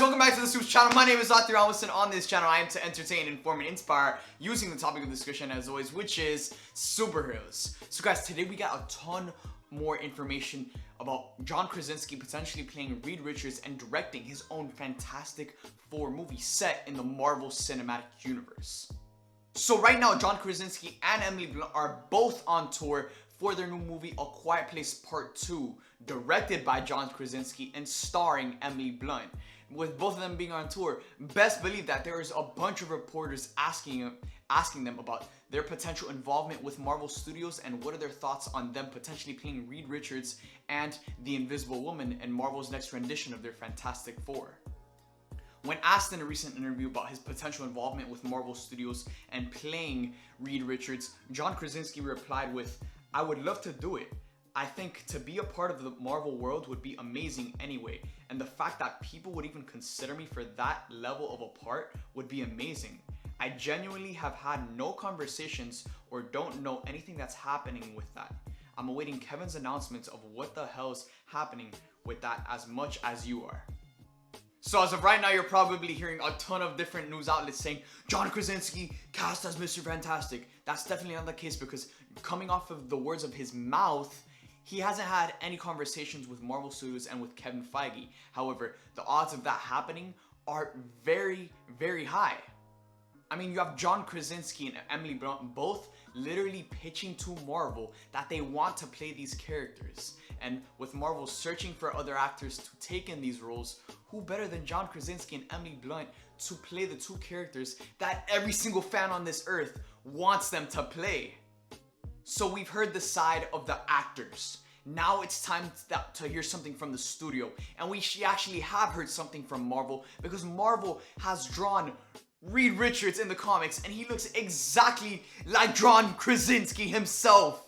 welcome back to the SUPES channel. My name is Matthew Ramos, and on this channel I am to entertain, inform, and inspire using the topic of discussion as always, which is superheroes. So guys, today we got a ton more information about John Krasinski potentially playing Reed Richards and directing his own Fantastic Four movie set in the Marvel Cinematic Universe. So right now, John Krasinski and Emily Blunt are both on tour for their new movie, A Quiet Place Part 2, directed by John Krasinski and starring Emily Blunt. With both of them being on tour, best believe that there is a bunch of reporters asking them about their potential involvement with Marvel Studios and what are their thoughts on them potentially playing Reed Richards and the Invisible Woman in Marvel's next rendition of their Fantastic Four. When asked in a recent interview about his potential involvement with Marvel Studios and playing Reed Richards, John Krasinski replied with, "I would love to do it. I think to be a part of the Marvel world would be amazing anyway, and the fact that people would even consider me for that level of a part would be amazing. I genuinely have had no conversations or don't know anything that's happening with that. I'm awaiting Kevin's announcements of what the hell's happening with that as much as you are." So as of right now, you're probably hearing a ton of different news outlets saying John Krasinski cast as Mr. Fantastic. That's definitely not the case, because coming off of the words of his mouth, he hasn't had any conversations with Marvel Studios and with Kevin Feige. However, the odds of that happening are very, very high. I mean, you have John Krasinski and Emily Blunt both literally pitching to Marvel that they want to play these characters. And with Marvel searching for other actors to take in these roles, who better than John Krasinski and Emily Blunt to play the two characters that every single fan on this earth wants them to play? So we've heard the side of the actors. Now it's time to hear something from the studio. And we actually have heard something from Marvel, because Marvel has drawn Reed Richards in the comics and he looks exactly like John Krasinski himself.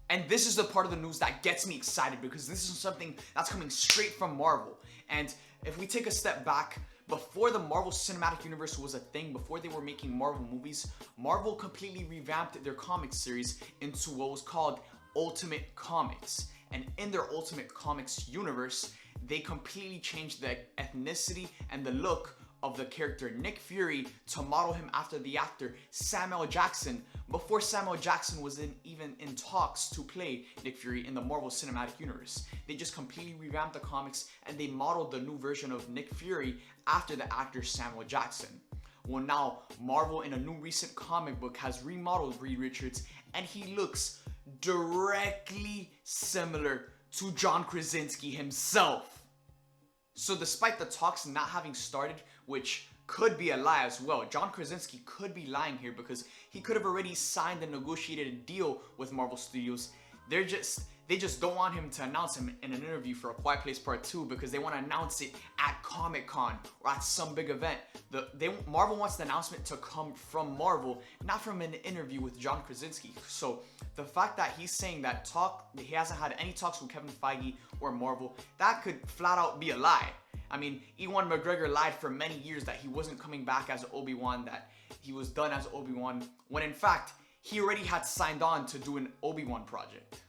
And this is the part of the news that gets me excited, because this is something that's coming straight from Marvel. And if we take a step back, before the Marvel Cinematic Universe was a thing, before they were making Marvel movies, Marvel completely revamped their comic series into what was called Ultimate Comics. And in their Ultimate Comics universe, they completely changed the ethnicity and the look of the character Nick Fury to model him after the actor Samuel Jackson, before Samuel Jackson was even in talks to play Nick Fury in the Marvel Cinematic Universe. They just completely revamped the comics and they modeled the new version of Nick Fury after the actor Samuel Jackson. Well, now Marvel in a new recent comic book has remodeled Reed Richards and he looks directly similar to John Krasinski himself. So despite the talks not having started, which could be a lie as well, John Krasinski could be lying here, because he could have already signed and negotiated a deal with Marvel Studios. They just don't want him to announce him in an interview for A Quiet Place Part 2, because they want to announce it at Comic-Con or at some big event. Marvel wants the announcement to come from Marvel, not from an interview with John Krasinski. So the fact that he's saying that he hasn't had any talks with Kevin Feige or Marvel, that could flat out be a lie. I mean, Ewan McGregor lied for many years that he wasn't coming back as Obi-Wan, that he was done as Obi-Wan, when in fact, he already had signed on to do an Obi-Wan project.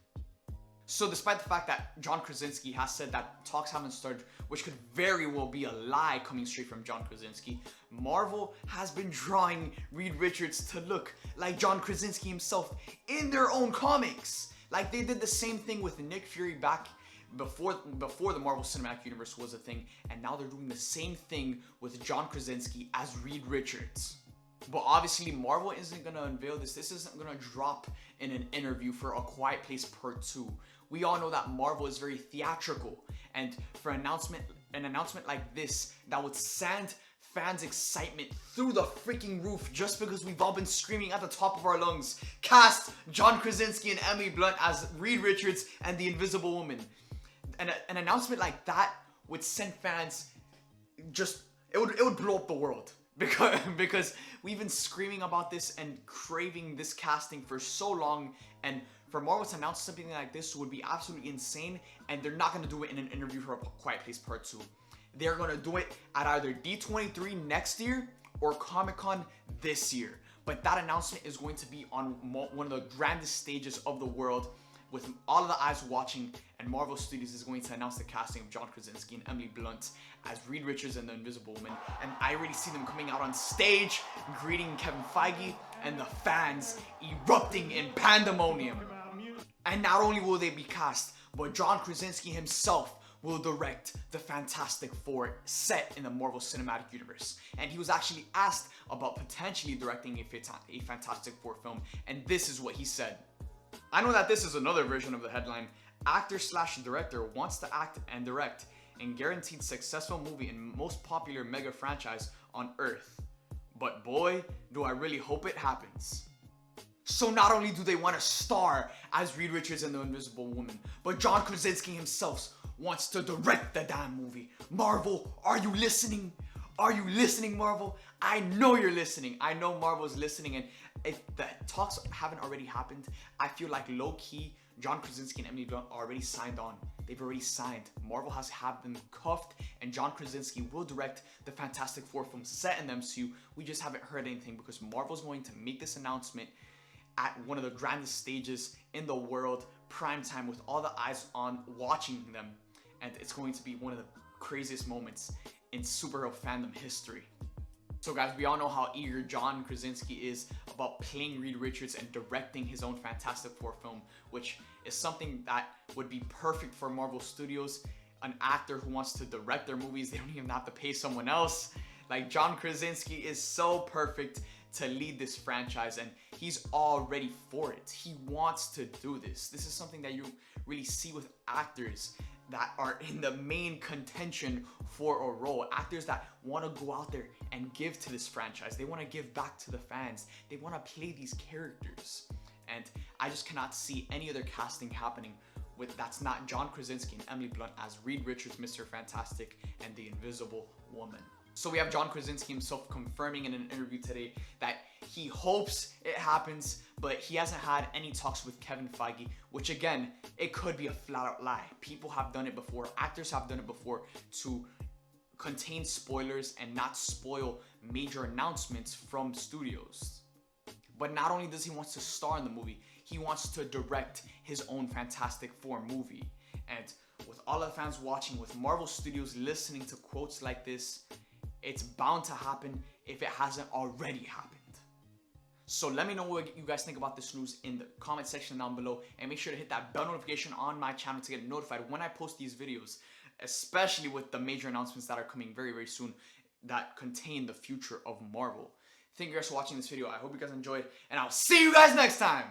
So despite the fact that John Krasinski has said that talks haven't started, which could very well be a lie coming straight from John Krasinski, Marvel has been drawing Reed Richards to look like John Krasinski himself in their own comics. Like they did the same thing with Nick Fury back before the Marvel Cinematic Universe was a thing, and now they're doing the same thing with John Krasinski as Reed Richards. But obviously Marvel isn't going to unveil this. This isn't going to drop in an interview for A Quiet Place Part 2. We all know that Marvel is very theatrical, and for an announcement like this that would send fans' excitement through the freaking roof, just because we've all been screaming at the top of our lungs, cast John Krasinski and Emily Blunt as Reed Richards and the Invisible Woman. And an announcement like that would send fans it would blow up the world, because we've been screaming about this and craving this casting for so long, and for Marvel to announce something like this would be absolutely insane. And they're not going to do it in an interview for A Quiet Place Part 2. They're going to do it at either D23 next year or Comic-Con this year. But that announcement is going to be on one of the grandest stages of the world, with all of the eyes watching, and Marvel Studios is going to announce the casting of John Krasinski and Emily Blunt as Reed Richards and the Invisible Woman. And I already see them coming out on stage, greeting Kevin Feige, and the fans erupting in pandemonium. And not only will they be cast, but John Krasinski himself will direct the Fantastic Four set in the Marvel Cinematic Universe. And he was actually asked about potentially directing a Fantastic Four film, and this is what he said. I know that this is another version of the headline. Actor/director wants to act and direct in guaranteed successful movie in most popular mega franchise on Earth. But boy, do I really hope it happens. So not only do they want to star as Reed Richards and the Invisible Woman, but John Krasinski himself wants to direct the damn movie. Marvel, are you listening? Are you listening, Marvel? I know you're listening. I know Marvel's listening, and if the talks haven't already happened, I feel like low-key, John Krasinski and Emily Blunt are already signed on. They've already signed. Marvel has had them cuffed, and John Krasinski will direct the Fantastic Four film set in the MCU. We just haven't heard anything because Marvel's going to make this announcement at one of the grandest stages in the world, prime time, with all the eyes on watching them. And it's going to be one of the craziest moments in superhero fandom history. So guys, we all know how eager John Krasinski is about playing Reed Richards and directing his own Fantastic Four film, which is something that would be perfect for Marvel Studios. An actor who wants to direct their movies, they don't even have to pay someone else. Like, John Krasinski is so perfect to lead this franchise, and he's all ready for it. He wants to do this. This is something that you really see with actors that are in the main contention for a role. Actors that want to go out there and give to this franchise. They want to give back to the fans. They want to play these characters. And I just cannot see any other casting happening with that's not John Krasinski and Emily Blunt as Reed Richards, Mr. Fantastic, and the Invisible Woman. So we have John Krasinski himself confirming in an interview today that he hopes it happens, but he hasn't had any talks with Kevin Feige, which again, it could be a flat out lie. People have done it before, actors have done it before to contain spoilers and not spoil major announcements from studios. But not only does he want to star in the movie, he wants to direct his own Fantastic Four movie. And with all the fans watching, with Marvel Studios listening to quotes like this, it's bound to happen if it hasn't already happened. So let me know what you guys think about this news in the comment section down below, and make sure to hit that bell notification on my channel to get notified when I post these videos, especially with the major announcements that are coming very, very soon that contain the future of Marvel. Thank you guys for watching this video. I hope you guys enjoyed, and I'll see you guys next time.